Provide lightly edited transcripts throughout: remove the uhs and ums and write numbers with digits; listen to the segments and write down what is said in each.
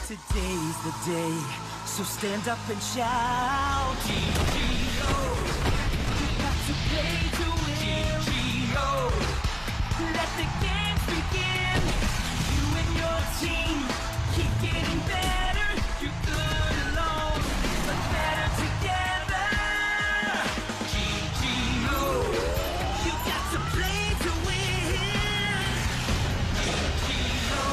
Today's the day, so stand up and shout. GGO, you got to play to win. GGO, let the games begin. You and your team keep getting better. You're good alone, but better together. GGO, you got to play to win. GGO.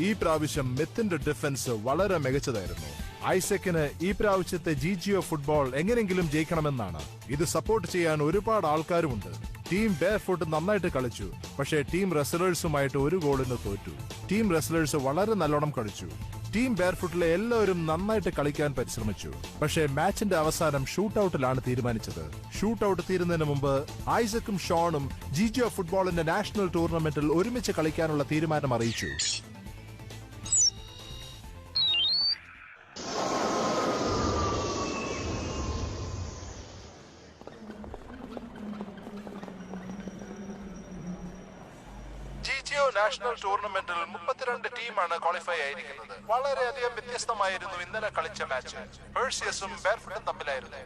ഈ പ്രാവശ്യം മെത്തിന്റെ defence വളരെ മികച്ചതായിരുന്നു. ഐസക്കിന് ഈ പ്രാവശ്യത്തെ ജിജിഒ football എങ്ങനെങ്കിലും ജയിക്കണമെന്നാണ്. ഇത് support ചെയ്യാൻ ഒരുപാട് ആൾക്കാരുമുണ്ട്. ടീം ബെയർഫുട്ട് നന്നായിട്ട് കളിച്ചു, പക്ഷേ ടീം റെസ്ലേഴ്സുമായിട്ട് ഒരു ഗോളിന് തോറ്റു. ടീം റെസ്ലേഴ്സ് വളരെ നല്ലോണം കളിച്ചു. ടീം ബെയർഫുട്ടിലെ എല്ലാവരും നന്നായിട്ട് കളിക്കാൻ പരിശ്രമിച്ചു. പക്ഷേ മാച്ചിന്റെ അവസാനം ഷൂട്ടൌട്ടിലാണ് തീരുമാനിച്ചത്. ഷൂട്ടൌട്ട് തീരുന്നതിന് മുമ്പ് ഐസക്കും ഷോണും ജിജിഒ ഫുട്ബോളിന്റെ നാഷണൽ ടൂർണമെന്റിൽ ഒരുമിച്ച് കളിക്കാനുള്ള തീരുമാനം അറിയിച്ചു. നാഷണൽ ടൂർണമെന്റിൽ 32 ടീമാണ് ക്വാളിഫൈ ആയിരിക്കുന്നത്. വളരെയധികം വ്യത്യസ്തമായിരുന്നു ഇന്നലെ കളിച്ച മാച്ച്. പേഴ്സിയസും ബെയർഫുട്ടും തമ്മിലായിരുന്നു.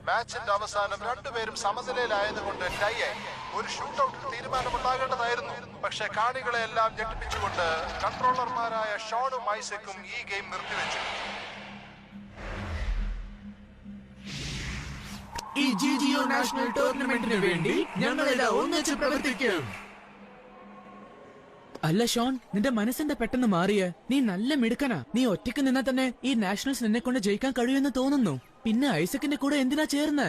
മാച്ചിന്റെ അവസാനം രണ്ടുപേരും സമനിലയിലായതുകൊണ്ട് ടൈ ആയി. ഒരു ഷൂട്ടൌട്ടിൽ തീരുമാനമുണ്ടാകേണ്ടതായിരുന്നു. പക്ഷെ കാണികളെ എല്ലാം ഞെട്ടിപ്പിച്ചുകൊണ്ട് കൺട്രോളർമാരായ ഷോണും ഐസക്കും ഈ ഗെയിം നിർത്തിവെച്ചു. ഈ ജിജിഒ നാഷണൽ ടൂർണമെന്റിന് വേണ്ടി ഞങ്ങളെല്ലാം ഒന്നിച്ച് പ്രവർത്തിക്കും. അല്ല ഷോൺ, നിന്റെ മനസ്സെന്താ പെട്ടെന്ന് മാറിയ? നീ നല്ല മിടുക്കനാ. നീ ഒറ്റയ്ക്ക് നിന്നാ തന്നെ ഈ നാഷണൽസ് നിന്നെ കൊണ്ട് ജയിക്കാൻ കഴിയുമെന്ന് തോന്നുന്നു. പിന്നെ ഐസക്കിന്റെ കൂടെ എന്തിനാ ചേർന്ന്?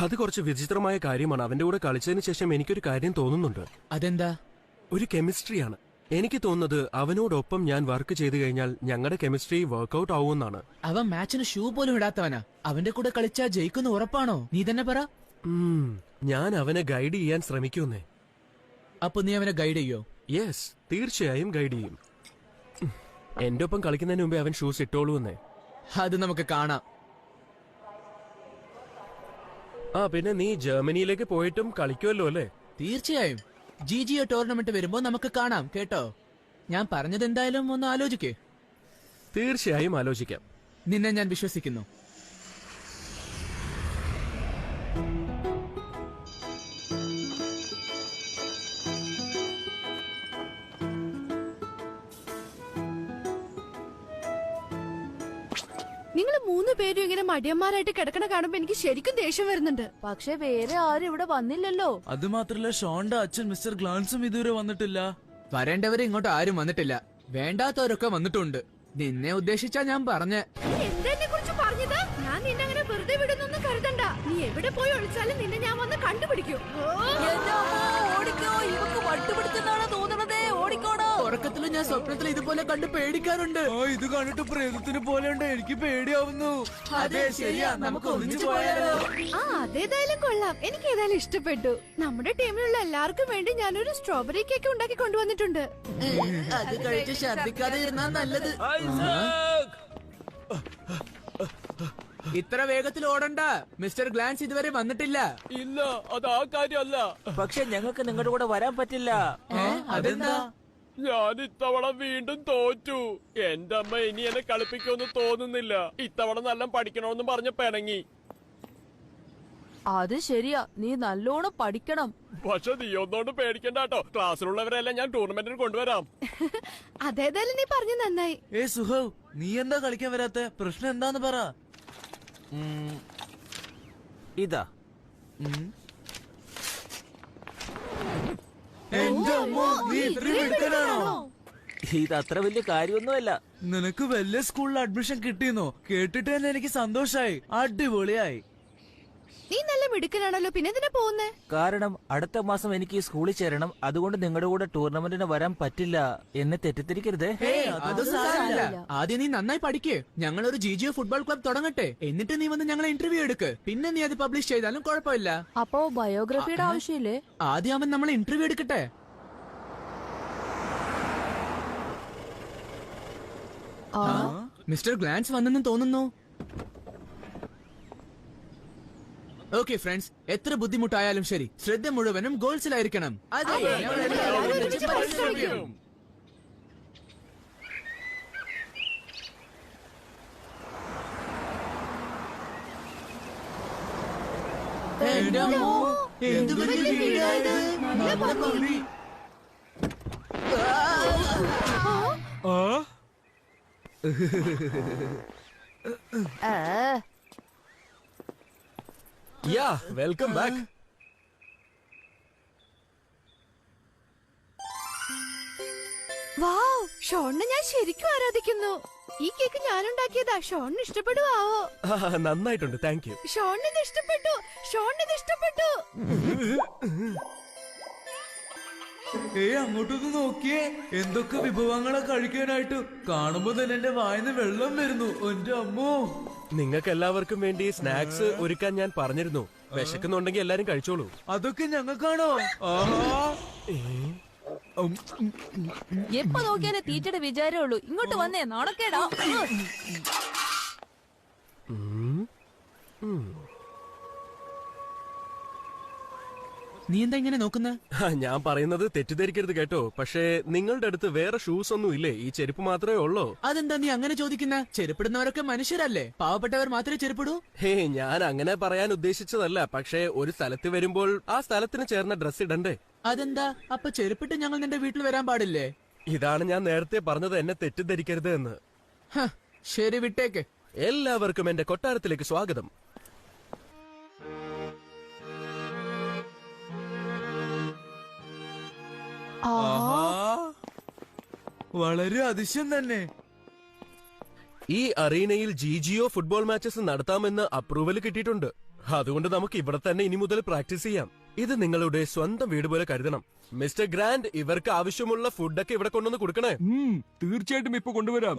അത് കുറച്ച് വിചിത്രമായ കാര്യമാണ്. അവന്റെ കൂടെ കളിച്ചതിന് ശേഷം എനിക്കൊരു കാര്യം തോന്നുന്നുണ്ട്. അതെന്താ? ഒരു കെമിസ്ട്രിയാണ്. എനിക്ക് തോന്നുന്നത് അവനോടൊപ്പം ഞാൻ വർക്ക് ചെയ്തു കഴിഞ്ഞാൽ ഞങ്ങളുടെ കെമിസ്ട്രി വർക്ക്ഔട്ട് ആവുമെന്നാണ്. അവൻ മാച്ചിന് ഷൂ പോലും ഇടാത്തവനാ. അവന്റെ കൂടെ കളിച്ചാ ജയിക്കുന്ന ഉറപ്പാണോ? നീ തന്നെ പറ. ഞാൻ അവനെ ഗൈഡ് ചെയ്യാൻ ശ്രമിക്കുന്നേ. അപ്പൊ നീ അവനെ ഗൈഡ് ചെയ്യോ? യെസ്, തീർച്ചയായും ഗൈഡ് ചെയ്യും. എന്റെ ഒപ്പം കളിക്കുന്നതിന് മുമ്പേ അവൻ ഷൂസ് ഇട്ടോളൂന്നേ. അത് നമുക്ക് കാണാം. പിന്നെ നീ ജർമ്മനിയിലേക്ക് പോയിട്ടും കളിക്കുമല്ലോ അല്ലേ? തീർച്ചയായും. ജിജിഒ ടൂർണമെന്റ് വരുമ്പോ നമുക്ക് കാണാം, കേട്ടോ? ഞാൻ പറഞ്ഞത് എന്തായാലും ഒന്ന് ആലോചിക്കേ. തീർച്ചയായും ആലോചിക്കാം. നിന്നെ ഞാൻ വിശ്വസിക്കുന്നു. നിങ്ങൾ 3 പേരും ഇങ്ങനെ മടിയന്മാരായിട്ട് കിടക്കണ കാണുമ്പോ എനിക്ക് ശരിക്കും ദേഷ്യം വരുന്നുണ്ട്. പക്ഷെ വേറെ ആരും ഇവിടെ വന്നില്ലല്ലോ. അത് മാത്രല്ല, ഷോണിന്റെ അച്ഛൻ മിസ്റ്റർ ഗ്ലാൻസും ഇതുവരെ വന്നിട്ടില്ല. വരേണ്ടവരെ ഇങ്ങോട്ട് ആരും വന്നിട്ടില്ല. വേണ്ടാത്തവരൊക്കെ വന്നിട്ടുണ്ട്. നിന്നെ ഉദ്ദേശിച്ചാ ഞാൻ പറഞ്ഞ. എന്തെന്നെ കുറിച്ച് പറഞ്ഞത്? ഞാൻ നിന്നെ അങ്ങനെ വെറുതെ വിടുന്നൊന്നും കരുതണ്ട. നീ എവിടെ പോയി ഒളിച്ചാലും നിന്നെ ഞാൻ വന്ന് കണ്ടുപിടിക്കും. ഓടിക്കോ, ഇവക്ക് വട്ടുപിടിച്ചെന്നാണ് തോന്നണതേ. ഓടിക്കോടോ. ഉറക്കത്തിലും ഞാൻ സ്വപ്നത്തിൽ ഇതുപോലെ കണ്ട് പേടിക്കാറുണ്ട്. ഇത് കണ്ടിട്ട് പ്രേതത്തിന് പോലെയുണ്ട്. എനിക്ക് പേടിയാവുന്നു. അതെ, ശരിയാ. നമുക്ക് ഒന്നിച്ചു പോയാലോ? അതേതായാലും കൊള്ളാം. എനിക്ക് ഏതായാലും ഇഷ്ടപ്പെട്ടു. നമ്മുടെ ടീമിലുള്ള എല്ലാവർക്കും വേണ്ടി ഞാനൊരു സ്ട്രോബെറി കേക്ക് ഉണ്ടാക്കി കൊണ്ടുവന്നിട്ടുണ്ട്. അത് കഴിച്ച് ഛർദിക്കാതെ ഇരുന്നാ നല്ലത്. ഇത്ര വേഗത്തിൽ ഓടണ്ട. മിസ്റ്റർ ഗ്ലാൻസ് ഇതുവരെ വന്നിട്ടില്ല. ഇല്ല, അത് ആ കാര്യമല്ല. പക്ഷെ ഞങ്ങൾക്ക് നിങ്ങളുടെ കൂടെ വരാൻ പറ്റില്ല. അതെന്താ? ഞാൻ ഇത്തവണ വീണ്ടും തോറ്റു. എന്റെ അമ്മ ഇനി എന്നെ കളിപ്പിക്കുമെന്ന് തോന്നുന്നില്ല. ഇത്തവണ നല്ല പഠിക്കണമെന്ന് പറഞ്ഞ പിണങ്ങി. അത് ശരിയാ, നീ നല്ലോണം പഠിക്കണം. പക്ഷെ നീ ഒന്നോണ്ട് പേടിക്കണ്ട കേട്ടോ. ക്ലാസ്സിലുള്ളവരെല്ലാം ഞാൻ ടൂർണമെന്റിന് കൊണ്ടുവരാം. അതേതായാലും നീ പറഞ്ഞു നന്നായി. സുഹവ്, നീ എന്താ കളിക്കാൻ വരാത്ത? പ്രശ്നം എന്താന്ന് പറ. ഇതാ എന്റെ അമ്മോ, നീ ഇത്രയും എടുക്കാനാണോ? ഇത് അത്ര വലിയ കാര്യമൊന്നുമല്ല. നിനക്ക് വലിയ സ്കൂളിൽ അഡ്മിഷൻ കിട്ടിയെന്നോ? കേട്ടിട്ട് തന്നെ എനിക്ക് സന്തോഷായി. അടിപൊളിയായി. നീ നല്ല മിടുക്കനാണല്ലോ. പിന്നെ എന്തിനാ പോകുന്നേ? കാരണം അടുത്ത മാസം എനിക്ക് സ്കൂളിൽ ചേരണം. അതുകൊണ്ട് നിങ്ങളുടെ കൂടെ ടൂർണമെന്റിന് വരാൻ പറ്റില്ല. എന്നെ തെറ്റിദ്ധരിക്കരുതേ. അത് സാരമില്ല. ആദ്യം നീ നന്നായി പഠിക്കേ. ഞങ്ങളൊരു ജിജിഒ ഫുട്ബോൾ ക്ലബ് തുടങ്ങട്ടെ. എന്നിട്ട് നീ വന്ന് ഞങ്ങളെ ഇന്റർവ്യൂ എടുക്ക്. പിന്നെ നീ അത് പബ്ലിഷ് ചെയ്താലും കുഴപ്പമില്ല. അപ്പോ ബയോഗ്രഫിയുടെ ആവശ്യമില്ലേ? ആദ്യം അവൻ നമ്മളെ ഇന്റർവ്യൂ എടുക്കട്ടെ. മിസ്റ്റർ ഗ്ലാൻസ് വന്നെന്ന് തോന്നുന്നു. ഓക്കെ ഫ്രണ്ട്സ്, എത്ര ബുദ്ധിമുട്ടായാലും ശരി, ശ്രദ്ധ മുഴുവനും ഗോൾസിലായിരിക്കണം. അതെ, ഞങ്ങൾ ഒരുമിച്ച് പരിശ്രമിക്കും. എന്റെ അമ്മോ, എന്ത് വലിയ വീടായത്. നമ്മുടെ പള്ളി. യാ, വെൽക്കം ബാക്ക്. വാവ്, ഷോണിനെ ഞാൻ ശരിക്കും ആരാധിക്കുന്നു. ഈ കേക്ക് ഞാനുണ്ടാക്കിയതാ. ഷോണിന് ഇഷ്ടപ്പെടുവാവോ? നന്നായിട്ടുണ്ട്, താങ്ക് യു. ഷോണിന് ഇഷ്ടപ്പെട്ടു. ഷോണിന് ഇഷ്ടപ്പെട്ടു. അങ്ങോട്ടൊന്ന് നോക്കിയേ, എന്തൊക്കെ വിഭവങ്ങളെ കഴിക്കാനായിട്ട്. കാണുമ്പോ തന്നെ എന്റെ വായിന്ന് വെള്ളം വരുന്നു. എന്റെ അമ്മോ. നിങ്ങൾക്ക് എല്ലാവർക്കും വേണ്ടി സ്നാക്സ് ഒരുക്കാൻ ഞാൻ പറഞ്ഞിരുന്നു. വിശക്കുന്നുണ്ടെങ്കിൽ എല്ലാരും കഴിച്ചോളൂ. അതൊക്കെ ഞങ്ങൾക്കാണോ? ആഹാ. എപ്പോ നോക്കിയാലേ തീറ്റയുടെ വിചാരേ ഉള്ളൂ. ഇങ്ങോട്ട് വന്നേ, നാണക്കേടാ. നീ എന്താ ഇങ്ങനെ നോക്കുന്ന? ഞാൻ പറയുന്നത് തെറ്റിദ്ധരിക്കരുത് കേട്ടോ. പക്ഷേ നിങ്ങളുടെ അടുത്ത് വേറെ ഷൂസ് ഒന്നും ഇല്ലേ? ഈ ചെരുപ്പ് മാത്രമേ ഉള്ളൂ. അതെന്താ നീ അങ്ങനെ ചോദിക്കുന്ന? ചെരുപ്പിടുന്നവരൊക്കെ മനുഷ്യരല്ലേ? പാവപ്പെട്ടവർ മാത്രമേ ചെരുപ്പിടൂ. ഹേ, ഞാൻ അങ്ങനെ പറയാൻ ഉദ്ദേശിച്ചതല്ല. പക്ഷേ ഒരു സ്ഥലത്ത് വരുമ്പോൾ ആ സ്ഥലത്തിന് ചേർന്ന ഡ്രസ് ഇടണ്ടേ? അതെന്താ? അപ്പൊ ചെരുപ്പിട്ട് ഞങ്ങൾ നിന്റെ വീട്ടിൽ വരാൻ പാടില്ലേ? ഇതാണ് ഞാൻ നേരത്തെ പറഞ്ഞത്, എന്നെ തെറ്റിദ്ധരിക്കരുത് എന്ന്. ശരി, വിട്ടേക്ക്. എല്ലാവർക്കും എന്റെ കൊട്ടാരത്തിലേക്ക് സ്വാഗതം. ആഹാ. വളരെ അതിശയം തന്നെ. ഈ അറീനയിൽ ജിജിഒ ഫുട്ബോൾ മാച്ചസ് നടത്താമെന്ന് അപ്രൂവൽ കിട്ടിയിട്ടുണ്ട്. അതുകൊണ്ട് നമുക്ക് ഇവിടെ തന്നെ ഇനി മുതൽ പ്രാക്ടീസ് ചെയ്യാം. ഇത് നിങ്ങളുടെ സ്വന്തം വീട് പോലെ കരുതണം. മിസ്റ്റർ ഗ്രാൻഡ്, ഇവർക്ക് ആവശ്യമുള്ള ഫുഡൊക്കെ ഇവിടെ കൊണ്ടുവന്ന് കൊടുക്കണേ. തീർച്ചയായിട്ടും ഇപ്പൊ കൊണ്ടുവരാം.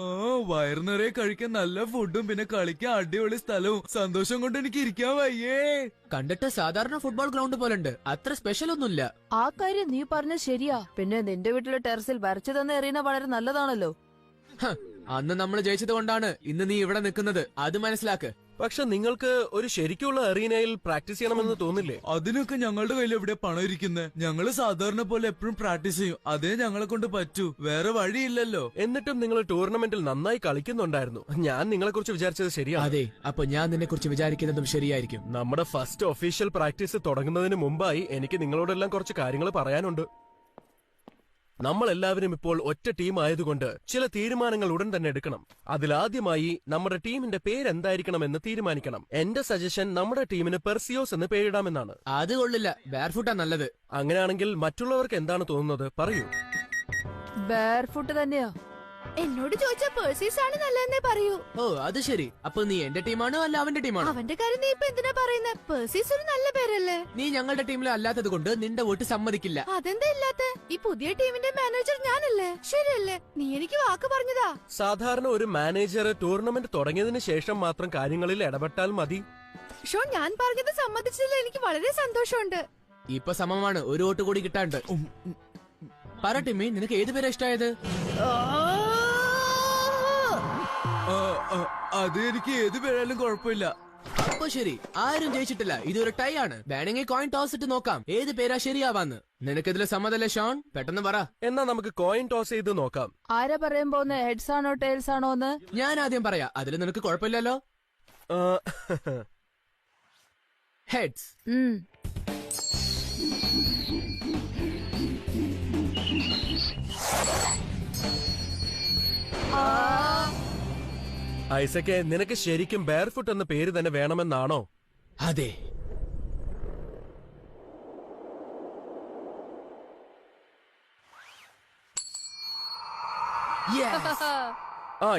വയറു നിറയെ കഴിക്കാൻ നല്ല ഫുഡും പിന്നെ കളിക്കാൻ അടിപൊളി സ്ഥലവും. സന്തോഷം കൊണ്ട് എനിക്ക് ഇരിക്കാൻ വയ്യേ. കണ്ടിട്ട് സാധാരണ ഫുട്ബോൾ ഗ്രൗണ്ട് പോലുണ്ട്. അത്ര സ്പെഷ്യൽ ഒന്നുമില്ല. ആ കാര്യം നീ പറഞ്ഞ ശരിയാ. പിന്നെ നിന്റെ വീട്ടിലെ ടെറസിൽ വരച്ചു തന്നെ എറിയുന്ന വളരെ നല്ലതാണല്ലോ. അന്ന് നമ്മൾ ജയിച്ചത് കൊണ്ടാണ് ഇന്ന് നീ ഇവിടെ നിൽക്കുന്നത്. അത് മനസ്സിലാക്ക്. പക്ഷെ നിങ്ങൾക്ക് ഒരു ശരിക്കുള്ള അറീനയിൽ പ്രാക്ടീസ് ചെയ്യണമെന്ന് തോന്നില്ലേ? അതിനൊക്കെ ഞങ്ങളുടെ കയ്യിൽ എവിടെ പണം ഇരിക്കുന്നത്? ഞങ്ങള് സാധാരണ പോലെ എപ്പോഴും പ്രാക്ടീസ് ചെയ്യും. അതേ ഞങ്ങളെ കൊണ്ട് പറ്റൂ. വേറെ വഴിയില്ലല്ലോ. എന്നിട്ടും നിങ്ങൾ ടൂർണമെന്റിൽ നന്നായി കളിക്കുന്നുണ്ടായിരുന്നു. ഞാൻ നിങ്ങളെ കുറിച്ച് വിചാരിച്ചത് ശരിയാണ്. അതെ, അപ്പൊ ഞാൻ നിന്നെ കുറിച്ച് വിചാരിക്കുന്നതും ശരിയായിരിക്കും. നമ്മുടെ ഫസ്റ്റ് ഒഫീഷ്യൽ പ്രാക്ടീസ് തുടങ്ങുന്നതിന് മുമ്പായി എനിക്ക് നിങ്ങളോടെല്ലാം കുറച്ച് കാര്യങ്ങൾ പറയാനുണ്ട്. നമ്മൾ എല്ലാവരും ഇപ്പോൾ ഒറ്റ ടീം ആയതുകൊണ്ട് ചില തീരുമാനങ്ങൾ ഉടൻ തന്നെ എടുക്കണം. അതിലാദ്യമായി നമ്മുടെ ടീമിന്റെ പേരെന്തായിരിക്കണമെന്ന് തീരുമാനിക്കണം. എന്റെ സജഷൻ നമ്മുടെ ടീമിന് പെർസിയോസ് എന്ന് പേരിടാമെന്നാണ്. അത് കൊള്ളില്ല, ബാർഫുട്ടാ നല്ലത്. അങ്ങനെയാണെങ്കിൽ മറ്റുള്ളവർക്ക് എന്താണ് തോന്നുന്നത്? പറയൂ. ബാർഫുട്ട് തന്നെയാ. എന്നോട് ചോദിച്ചാ പേഴ്സീസ് ആണ് നല്ലതെന്നേ പറയൂ. ഓ, അത് ശരി. അപ്പൊ നീ എന്റെ ടീമാണോ അല്ല അവന്റെ ടീമാണോ? അവന്റെ കാര്യം നീ ഇപ്പൊ എന്തിനാ പറയുന്നത്? പേഴ്സീസ് ഒരു നല്ല പേരല്ലേ? നീ ഞങ്ങളുടെ ടീമിൽ അല്ലാത്തത് കൊണ്ട് നിന്റെ വോട്ട് സമ്മതിക്കില്ല. അതെന്താ ഇല്ലാത്ത? ഈ പുതിയ ടീമിന്റെ മാനേജർ ഞാനല്ലേ? ശരിയല്ലേ? നീ എനിക്ക് വാക്ക് പറഞ്ഞതാ. സാധാരണ ഒരു മാനേജർ ടൂർണമെന്റ് തുടങ്ങിയതിനു ശേഷം മാത്രം കാര്യങ്ങളിൽ ഇടപെട്ടാൽ മതി. ഷോ, ഞാൻ പറഞ്ഞത് സമ്മതിച്ചതിൽ എനിക്ക് വളരെ സന്തോഷമുണ്ട്. ഇപ്പൊ സമമാണ്. ഒരു വോട്ട് കൂടി കിട്ടാണ്ട്. പറ ടിമ്മി, നിനക്ക് ഏത് പേരാ ഇഷ്ടായത്? അത് എനിക്ക് ഏത് പേരായാലും കുഴപ്പമില്ല. അപ്പൊ ശരി, ആരും ജയിച്ചിട്ടില്ല. ഇതൊരു ടൈ ആണ്. വേണമെങ്കിൽ കോയിൻ ടോസ് ഇട്ട് നോക്കാം ഏത് പേരാ ശരിയാവാന്ന്. നിനക്കിതില് സമ്മതല്ലേ ഷോൺ? പെട്ടെന്ന് പറ. എന്നാ നമുക്ക് കോയിൻ ടോസ് ചെയ്ത് നോക്കാം. ആരാ പറയാൻ പോകുന്ന? ഹെഡ്സ് ആണോ ടെയിൽസ് ആണോ എന്ന്? ഞാൻ ആദ്യം പറയാ. അതിൽ നിനക്ക് കുഴപ്പമില്ലല്ലോ. ഹെഡ്സ്. ഐസക്കെ, നിനക്ക് ശരിക്കും ബെയർഫുട്ട് എന്ന പേര് തന്നെ വേണമെന്നാണോ? അതെ.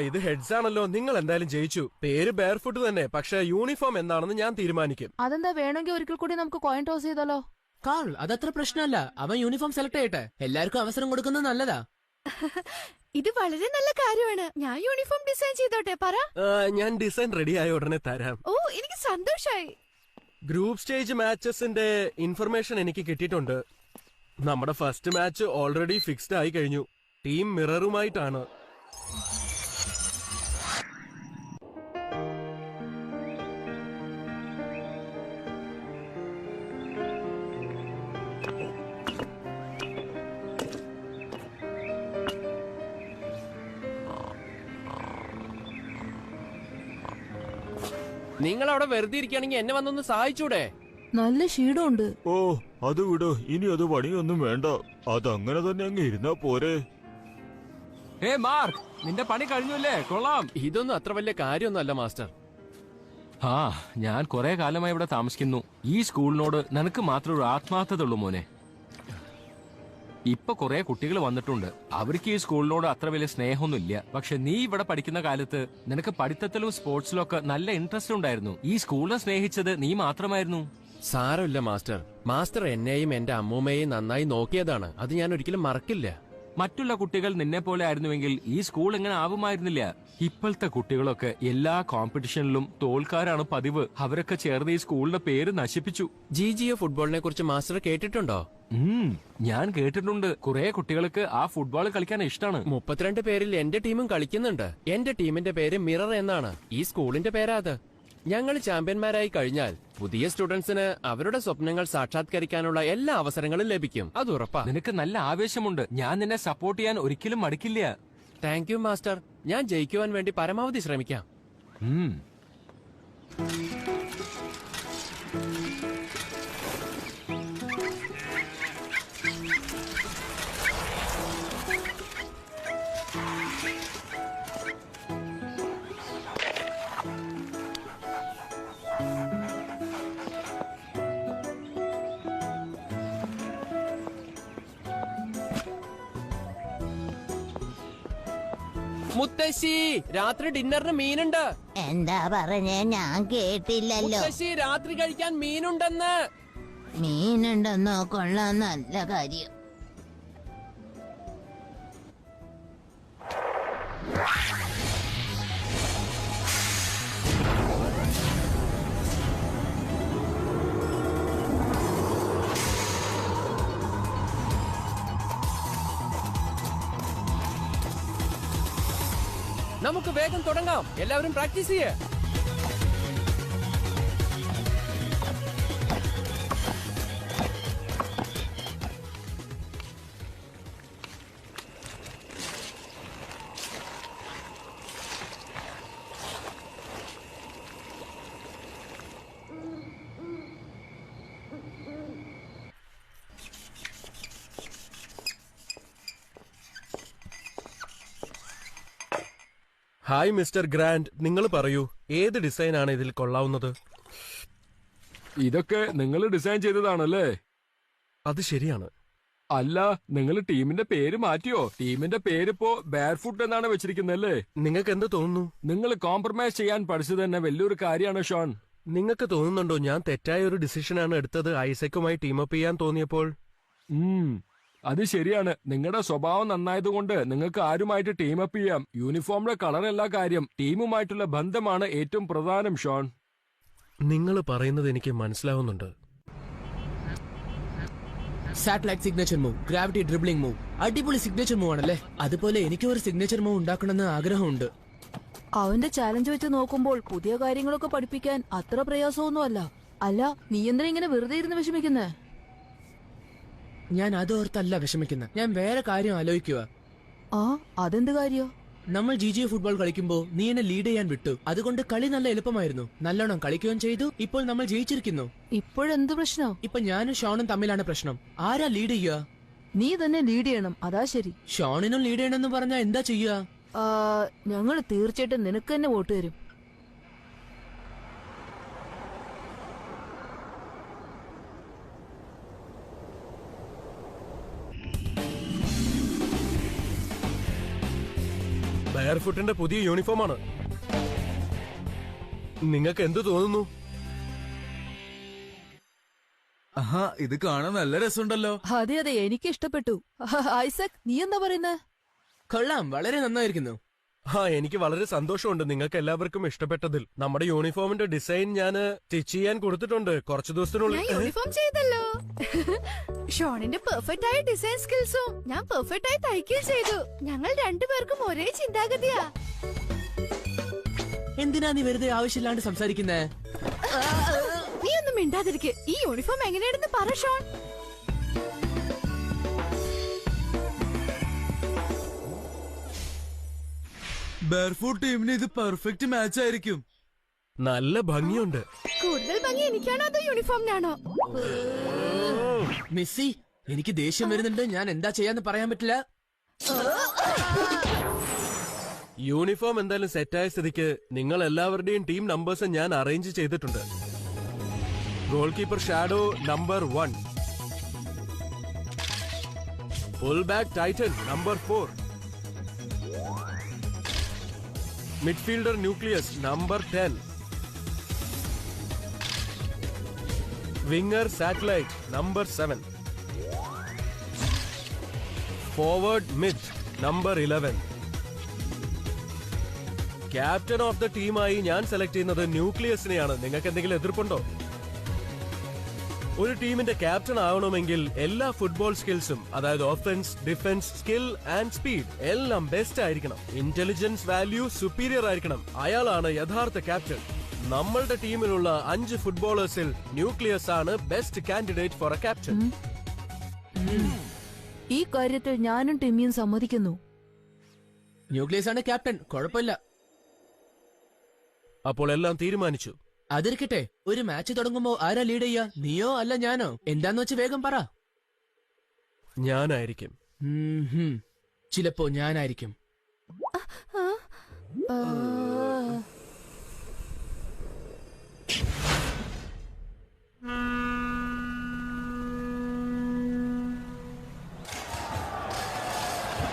ഇത് ഹെഡ്സ് ആണല്ലോ. നിങ്ങൾ എന്തായാലും ജയിച്ചു. പേര് ബെയർഫുട്ട് തന്നെ. പക്ഷെ യൂണിഫോം എന്താണെന്ന് ഞാൻ തീരുമാനിക്കും. അതെന്താ, വേണമെങ്കിൽ ഒരിക്കൽ കൂടി നമുക്ക് കോയിൻ ടോസ് ചെയ്താലോ? കാൾ, അതത്ര പ്രശ്നമല്ല. അവൻ യൂണിഫോം സെലക്ട് ചെയ്യട്ടെ. എല്ലാവർക്കും അവസരം കൊടുക്കുന്നത് നല്ലതാ. ഇത് വളരെ നല്ല കാര്യമാണ്. ഞാൻ യൂണിഫോം ഡിസൈൻ ചെയ്തോട്ടെ? പറ. ഞാൻ ഡിസൈൻ റെഡി ആയ ഉടനെ തരാം. ഓ, എനിക്ക് സന്തോഷായി. ഗ്രൂപ്പ് സ്റ്റേജ് മാച്ചസിന്റെ ഇൻഫർമേഷൻ എനിക്ക് കിട്ടിയിട്ടുണ്ട്. നമ്മുടെ ഫസ്റ്റ് മാച്ച് ഓൾറെഡി ഫിക്സ്ഡ് ആയി കഴിഞ്ഞു. ടീം മിററുമായിട്ടാണ്. നിങ്ങൾ അവിടെ വെറുതെ ഇരിക്കുകയാണെങ്കിൽ എന്നെ വന്നൊന്ന് സഹായിച്ചൂടെ? നല്ല ക്ഷീണമുണ്ട്. ഓ അത് വിട്, ഇനി അത് പണിയൊന്നും വേണ്ട, അതങ്ങനെ തന്നെ അങ്ങ് ഇരുന്നാ പോരെ. മാർക്ക്, നിന്റെ പണി കഴിഞ്ഞല്ലേ? കൊള്ളാം. ഇതൊന്നും അത്ര വലിയ കാര്യമൊന്നുമല്ല മാസ്റ്റർ. ആ, ഞാൻ കുറെ കാലമായി ഇവിടെ താമസിക്കുന്നു. ഈ സ്കൂളിനോട് നിനക്ക് മാത്രം ഒരു ആത്മാർത്ഥത ഉള്ളൂ മോനെ. ഇപ്പൊ കുറെ കുട്ടികൾ വന്നിട്ടുണ്ട്, അവർക്ക് ഈ സ്കൂളിനോട് അത്ര വലിയ സ്നേഹമൊന്നുമില്ല. പക്ഷെ നീ ഇവിടെ പഠിക്കുന്ന കാലത്ത് നിനക്ക് പഠിത്തത്തിലും സ്പോർട്സിലും ഒക്കെ നല്ല ഇൻട്രസ്റ്റ് ഉണ്ടായിരുന്നു. ഈ സ്കൂളിനെ സ്നേഹിച്ചത് നീ മാത്രമായിരുന്നു. സാരമില്ല മാസ്റ്റർ. മാസ്റ്റർ എന്നെയും എന്റെ അമ്മൂമ്മയെയും നന്നായി നോക്കിയതാണ്. അത് ഞാൻ ഒരിക്കലും മറക്കില്ല. മറ്റുള്ള കുട്ടികൾ നിന്നെ പോലെ ആയിരുന്നുവെങ്കിൽ ഈ സ്കൂൾ ഇങ്ങനെ ആവുമായിരുന്നില്ല. ഇപ്പോഴത്തെ കുട്ടികളൊക്കെ എല്ലാ കോമ്പറ്റീഷനിലും തോൽക്കാരാണ് പതിവ്. അവരൊക്കെ ചേർന്ന് ഈ സ്കൂളിന്റെ പേര് നശിപ്പിച്ചു. GGO ഫുട്ബോളിനെ കുറിച്ച് മാസ്റ്റർ കേട്ടിട്ടുണ്ടോ? ഞാൻ കേട്ടിട്ടുണ്ട്. കുറെ കുട്ടികൾക്ക് ആ ഫുട്ബോൾ കളിക്കാൻ ഇഷ്ടമാണ്. 32 പേരിൽ എന്റെ ടീമും കളിക്കുന്നുണ്ട്. എന്റെ ടീമിന്റെ പേര് മിറർ എന്നാണ്. ഈ സ്കൂളിന്റെ പേരാ അത്. ഞങ്ങൾ ചാമ്പ്യന്മാരായി കഴിഞ്ഞാൽ പുതിയ സ്റ്റുഡൻസിന് അവരുടെ സ്വപ്നങ്ങൾ സാക്ഷാത്കരിക്കാനുള്ള എല്ലാ അവസരങ്ങളും ലഭിക്കും. അത് ഉറപ്പാ. നിനക്ക് നല്ല ആവേശമുണ്ട്. ഞാൻ നിന്നെ സപ്പോർട്ട് ചെയ്യാൻ ഒരിക്കലും മടിക്കില്ല. Thank you master. ഞാൻ ജയിക്കുവാൻ വേണ്ടി പരമാവധി ശ്രമിക്കാം. മുത്തശ്ശി, രാത്രി ഡിന്നറിന് മീനുണ്ട്. എന്താ പറഞ്ഞേ? ഞാൻ കേട്ടില്ലല്ലോ. മുത്തശ്ശി, രാത്രി കഴിക്കാൻ മീനുണ്ടെന്ന്. മീനുണ്ടെന്നോ? കൊള്ളാം, നല്ല കാര്യം. നമുക്ക് വേഗം തുടങ്ങാം. എല്ലാവരും പ്രാക്ടീസ് ചെയ്യേ. ഹായ് മിസ്റ്റർ ഗ്രാൻഡ്, നിങ്ങൾ പറയൂ, ഏത് ഡിസൈനാണ് ഇതിൽ കൊള്ളാവുന്നത്? ഇതൊക്കെ നിങ്ങൾ ഡിസൈൻ ചെയ്തതാണല്ലേ? അത് ശരിയാണ്. അല്ല, നിങ്ങൾ ടീമിന്റെ പേര് മാറ്റിയോ? ടീമിന്റെ പേരിപ്പോ ബാർഫുട്ട് എന്നാണ് വെച്ചിരിക്കുന്നല്ലേ? നിങ്ങൾക്ക് എന്ത് തോന്നുന്നു? നിങ്ങൾ കോംപ്രമൈസ് ചെയ്യാൻ പഠിച്ചത് തന്നെ വലിയൊരു കാര്യമാണ് ഷോൺ. നിങ്ങൾക്ക് തോന്നുന്നുണ്ടോ ഞാൻ തെറ്റായ ഒരു ഡിസിഷനാണ് എടുത്തത് ഐസക്കുമായി ടീമപ്പ് ചെയ്യാൻ തോന്നിയപ്പോൾ? അത് ശരിയാണ്. നിങ്ങളുടെ സ്വഭാവം നന്നായതുകൊണ്ട് നിങ്ങൾക്ക് ആരുമായിട്ട് ടീമപ്പ് ചെയ്യാം. യൂണിഫോമിന്റെ കളറല്ല കാര്യം, ടീമുമായിട്ടുള്ള ബന്ധമാണ് ഏറ്റവും പ്രധാനം ഷോൺ. നിങ്ങൾ പറയുന്നത് എനിക്ക് മനസ്സിലാവുന്നുണ്ട്. Satellite signature move, gravity dribbling move, അടിപൊളി സിഗ്നേച്ചർ മൂവ് ആണല്ലേ? അതുപോലെ എനിക്ക് ഒരു സിഗ്നേച്ചർ മൂവ് ഉണ്ടാക്കണമെന്ന് ആഗ്രഹമുണ്ട്. അവന്റെ ചാലഞ്ച് വെച്ച് നോക്കുമ്പോൾ പുതിയ കാര്യങ്ങളൊക്കെ പഠിപ്പിക്കാൻ അത്ര പ്രയാസമൊന്നുമല്ല. അല്ല, നീ എന്തിനാ ഇങ്ങനെ വെറുതെ ഇരുന്ന് വിഷമിക്കുന്നേ? ഞാൻ അതോർത്തല്ല വിഷമിക്കുന്നത്, ഞാൻ വേറെ കാര്യം ആലോചിക്കുക. ആ, അതെന്ത് കാര്യോ? നമ്മൾ GGO ഫുട്ബോൾ കളിക്കുമ്പോ നീ എന്നെ ലീഡ് ചെയ്യാൻ വിട്ടു. അതുകൊണ്ട് കളി നല്ല എളുപ്പമായിരുന്നു. നല്ലോണം കളിക്കുകയും ചെയ്തു. ഇപ്പോൾ നമ്മൾ ജയിച്ചിരിക്കുന്നു. ഇപ്പോഴെന്ത് പ്രശ്നം? ഇപ്പൊ ഞാനും ഷോണും തമ്മിലാണ് പ്രശ്നം. ആരാ ലീഡ് ചെയ്യുക? നീ തന്നെ ലീഡ് ചെയ്യണം, അതാ ശരി. ഷോണിനും ലീഡ് ചെയ്യണമെന്ന് പറഞ്ഞാ എന്താ ചെയ്യുക? ഞങ്ങൾ തീർച്ചയായിട്ടും നിനക്ക് തന്നെ വോട്ട് തരും. ബെയർഫുട്ടിന്റെ പുതിയ യൂണിഫോമാണ്. നിങ്ങൾക്ക് എന്ത് തോന്നുന്നു? ഇത് കാണാൻ നല്ല രസമുണ്ടല്ലോ. അതെ അതെ, എനിക്ക് ഇഷ്ടപ്പെട്ടു. ഐസക്, നീ എന്താ പറയുന്നേ? കൊള്ളാം, വളരെ നന്നായിരിക്കുന്നു. എനിക്ക് വളരെ സന്തോഷമുണ്ട് നിങ്ങൾക്ക് എല്ലാവർക്കും ഇഷ്ടപ്പെട്ടതിൽ. നമ്മുടെ യൂണിഫോമിന്റെ ഡിസൈൻ ഞാൻ സ്റ്റിച്ച് ചെയ്യാൻ കൊടുത്തിട്ടുണ്ട്. കുറച്ചു ദിവസത്തിനുള്ളിൽ യൂണിഫോം ചെയ്തല്ലോ. ഷോണിന്റെ പെർഫെക്റ്റ് ആയ ഡിസൈൻ സ്കിൽസും ഞാൻ പെർഫെക്റ്റ് ആയി തയ്ക്കുകയും ചെയ്തു. ഞങ്ങൾ രണ്ടുപേർക്കും ഒരേ ചിന്താഗതിയാ. എന്തിനാ നീ വെറുതെ ആവശ്യമില്ലാണ്ട് സംസാരിക്കുന്നേ? നീ ഒന്നും മിണ്ടാതിരിക്കെ. ഈ യൂണിഫോം എങ്ങനെയാണെന്ന് പറ ഷോൺ. ബാർഫുട്ട് ടീമിന് ഇത് പെർഫെക്റ്റ് മാച്ച് ആയിരിക്കും. നല്ല ഭംഗിയുണ്ട്. കൂടുതൽ ഭംഗി എനിക്കാണോ അതോ യൂണിഫോമിനാണോ? മിസ്സി, എനിക്ക് ദേഷ്യം വരുന്നുണ്ട്. ഞാൻ എന്താ ചെയ്യാന്ന് പറയാൻ പറ്റില്ല. യൂണിഫോം എന്തായാലും സെറ്റായ സ്ഥിതിക്ക് നിങ്ങൾ എല്ലാവരുടെയും ടീം നമ്പേഴ്സ് ഞാൻ അറേഞ്ച് ചെയ്തിട്ടുണ്ട്. Goal keeper shadow number 1, full back Titan number 4, midfielder nucleus number 10, winger satellite number 7, forward mid number 11. Captain of the ടീമായി ഞാൻ സെലക്ട് ചെയ്യുന്നത് ന്യൂക്ലിയസിനെയാണ്. നിങ്ങൾക്ക് എന്തെങ്കിലും എതിർപ്പുണ്ടോ? ഒരു ടീമിന്റെ ക്യാപ്റ്റൻ ആവണമെങ്കിൽ എല്ലാ ഫുട്ബോൾ സ്കിൽസും, അതായത് offence, defence, skill and speed എല്ലാം ബെസ്റ്റ് ആയിരിക്കണം. ഇന്റലിജൻസ് വാല്യൂ സുപ്പീരിയർ ആയിരിക്കണം. അയാളാണ് യഥാർത്ഥ ക്യാപ്റ്റൻ. നമ്മളുടെ ടീമിലുള്ള 5 ഫുട്ബോളേഴ്സിൽ ന്യൂക്ലിയസ് ആണ് best candidate for A captain. ഈ കാര്യത്തിൽ ഞാനും ടിമ്മിയും സമ്മതിക്കുന്നു. ന്യൂക്ലിയസ് ആണ് ക്യാപ്റ്റൻ, കുഴപ്പമില്ല. അപ്പോൾ എല്ലാം തീരുമാനിച്ചു. അതിരിക്കട്ടെ, ഒരു മാച്ച് തുടങ്ങുമ്പോ ആരാ ലീഡ് ചെയ്യാ? നീയോ അല്ല ഞാനോ? എന്താന്ന് വെച്ച് വേഗം പറ. ഞാനായിരിക്കും. ചിലപ്പോ ഞാനായിരിക്കും.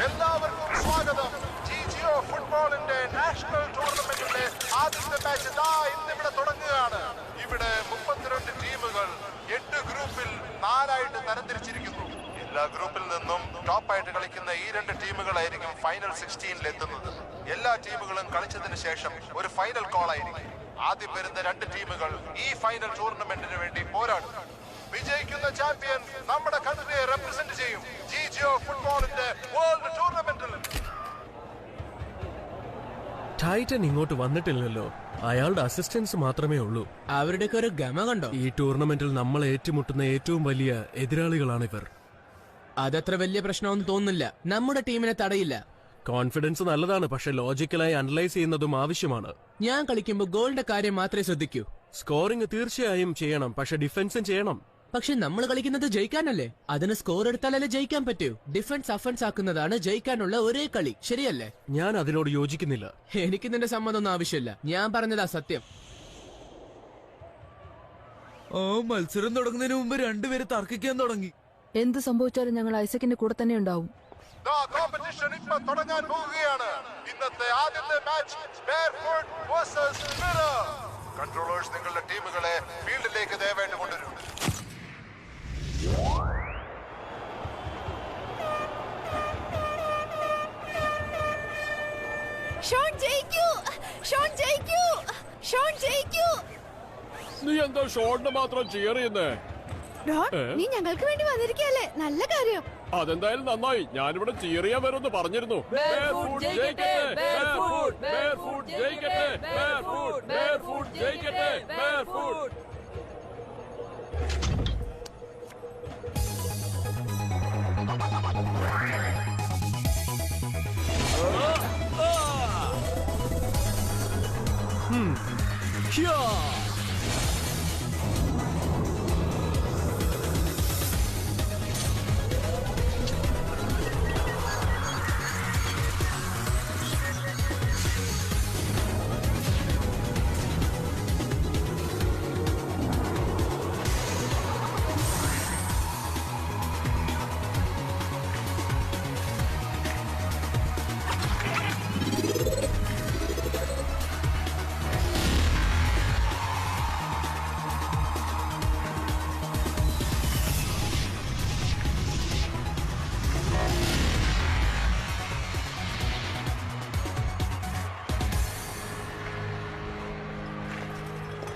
എല്ലാവർക്കും സ്വാഗതം. ജിജിഒ ഫുട്ബോളിന്റെ നാഷണൽ ടൂർണമെന്റിന്റെ ആദ്യത്തെ മാച്ച് ഇന്നിവിടെ തുടങ്ങുകയാണ്. ഇവിടെ 32 ടീമുകൾ 8 ഗ്രൂപ്പിൽ 4 തരംതിരിച്ചിരിക്കുന്നു. എല്ലാ ഗ്രൂപ്പിൽ നിന്നും ടോപ്പായിട്ട് കളിക്കുന്ന ഈ 2 ടീമുകളായിരിക്കും ഫൈനൽ 16 എത്തുന്നത്. എല്ലാ ടീമുകളും കളിച്ചതിന് ശേഷം ഒരു ഫൈനൽ കോൾ ആയിരിക്കും. ആദ്യം വരുന്ന 2 ടീമുകൾ ഈ ഫൈനൽ ടൂർണമെന്റിന് വേണ്ടി പോരാടും. വിജയിക്കുന്ന ചാമ്പ്യൻ നമ്മുടെ കൺട്രിയെ റെപ്രസെന്റ് ചെയ്യും ജിജിഒ ഫുട്ബോളിന്റെ വേൾഡ് ടൂർണമെന്റിൽ. ടൈറ്റൻ ഇങ്ങോട്ട് വന്നിട്ടില്ലല്ലോ. അയാളുടെ അസിസ്റ്റൻസ് മാത്രമേ ഉള്ളൂ. അവരുടെയൊക്കെ ഒരു ഗമ കണ്ടോ? ഈ ടൂർണമെന്റിൽ നമ്മൾ ഏറ്റുമുട്ടുന്ന ഏറ്റവും വലിയ എതിരാളികളാണ് ഇവർ. അതത്ര വലിയ പ്രശ്നമൊന്നും തോന്നുന്നില്ല. നമ്മുടെ ടീമിനെ തടയില്ല. കോൺഫിഡൻസ് നല്ലതാണ്, പക്ഷെ ലോജിക്കലായി അനലൈസ് ചെയ്യുന്നതും ആവശ്യമാണ്. ഞാൻ കളിക്കുമ്പോൾ ഗോളിന്റെ കാര്യം മാത്രമേ ശ്രദ്ധിക്കൂ. സ്കോറിംഗ് തീർച്ചയായും ചെയ്യണം, പക്ഷെ ഡിഫൻസും ചെയ്യണം. പക്ഷെ നമ്മൾ കളിക്കുന്നത് ജയിക്കാനല്ലേ? അതിന് സ്കോർ എടുത്താലല്ലേ ജയിക്കാൻ പറ്റൂ. ഡിഫൻസ് അഫൻസ് ആക്കുന്നതാണ് ജയിക്കാനുള്ള ഒരേ കളി, ശരിയല്ലേ? ഞാൻ അതിനോട് യോജിക്കുന്നില്ല. എനിക്ക് നിന്റെ സമ്മതമൊന്നും ആവശ്യമില്ല. ഞാൻ പറഞ്ഞതാ സത്യം. മത്സരം തുടങ്ങുന്നതിന് മുമ്പ് രണ്ടുപേര് തർക്കിക്കാൻ തുടങ്ങി. എന്ത് സംഭവിച്ചാലും ഞങ്ങൾ ഐസക്കിന്റെ കൂടെ തന്നെ ഉണ്ടാവും. കോമ്പറ്റീഷൻ ഇപ്പൊ തുടങ്ങാൻ പോവുകയാണ്. ഇന്നത്തെ ആദ്യത്തെ match barefoot versus mirror. Controllers നിങ്ങളുടെ ടീമുകളെ ഫീൽഡിലേക്ക് ദയവായിട്ട് കൊണ്ടുവരും. ഷോൺ ജയിക്കൂ! ഷോൺ ജയിക്കൂ! ഷോൺ ജയിക്കൂ! നീ എന്താ ഷോട്ടിന് മാത്രം ചിയർ ചെയ്യുന്നേ? ഡോൺ, നീ ഞങ്ങൾക്ക് വേണ്ടി വന്നിരിക്കല്ലേ? നല്ല കാര്യം. അതെന്തായാലും നന്നായി. ഞാനിവിടെ ചിയർ ചെയ്യാൻ വരുമെന്ന് പറഞ്ഞിരുന്നു.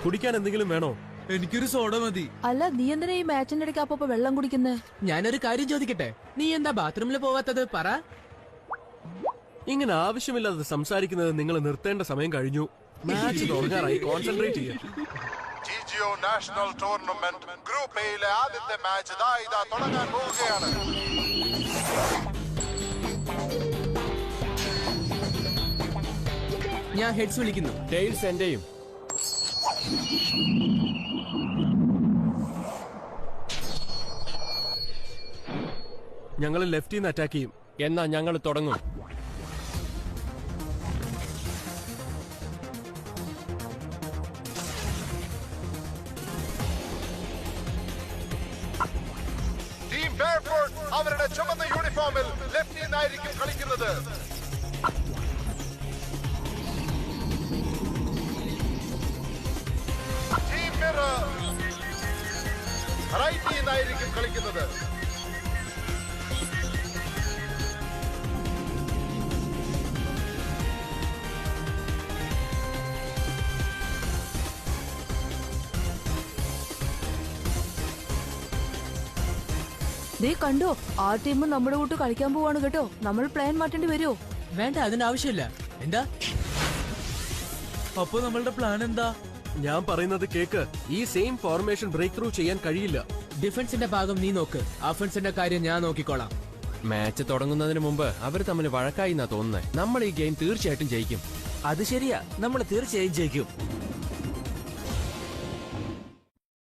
കുടിക്കാൻ എന്തെങ്കിലും വേണോ? എനിക്കൊരു സോഡ മതി. അല്ല, നീ എന്തിനാ ഈ മാച്ചിന്റെ ഇടയ്ക്ക് അപ്പൊ വെള്ളം കുടിക്കുന്നേ? ഞാനൊരു കാര്യം ചോദിക്കട്ടെ, നീ എന്താ ബാത്റൂമിൽ പോവാത്തത്? പറ. ഇങ്ങനെ ആവശ്യമില്ലാതെ സംസാരിക്കുന്നത് നിങ്ങൾ നിർത്തേണ്ട സമയം കഴിഞ്ഞു. മാച്ച് തുടങ്ങാറായി. കോൺസെൻട്രേറ്റ് ചെയ്യാം. ജിജിഒ നാഷണൽ ടൂർണമെന്റ് ഗ്രൂപ്പ് എയിലെ ആദ്യത്തെ മാച്ച് ഇതാ തുടങ്ങാൻ പോവുകയാണ്. ഞാൻ ഹെഡ്സ് വിളിക്കുന്നു. ടെയിൽസ് എന്റെയും. ഞങ്ങൾ ലെഫ്റ്റിൽ നിന്ന് അറ്റാക്ക് ചെയ്യും. എന്നാ ഞങ്ങൾ തുടങ്ങും. ടീം ബെയർഫോർട്ട് അവരുടെ ചുമന്ന യൂണിഫോമിൽ ലെഫ്റ്റിൽ നിന്നായിരിക്കും കളിക്കുന്നത്. ടീം മിറർ റൈറ്റിൽ നിന്നായിരിക്കും കളിക്കുന്നത്. ദേ കണ്ടോ, ആ ടീം നമ്മുടെ കൂട്ട് കളിക്കാൻ പോവാണ് കേട്ടോ. നമ്മൾ പ്ലാൻ മാറ്റേണ്ടി വരുമോ? വേണ്ട, അതിന്റെ ആവശ്യമില്ല. എന്താ അപ്പൊ നമ്മളുടെ പ്ലാൻ എന്താ? ഞാൻ പറയുന്നത് കേക്ക്. ഈ സെയിം ഫോർമേഷൻ ബ്രേക്ക് ത്രൂ ചെയ്യാൻ കഴിയില്ല. ഡിഫൻസിന്റെ ഭാഗം നീ നോക്ക്, അഫൻസിന്റെ കാര്യം ഞാൻ നോക്കിക്കോളാം. മാച്ച് തുടങ്ങുന്നതിന് മുമ്പ് അവർ തമ്മിൽ വഴക്കായി എന്നാ തോന്നുന്നത്. നമ്മൾ ഈ ഗെയിം തീർച്ചയായിട്ടും ജയിക്കും. അത് ശരിയാ, നമ്മൾ തീർച്ചയായും ജയിക്കും.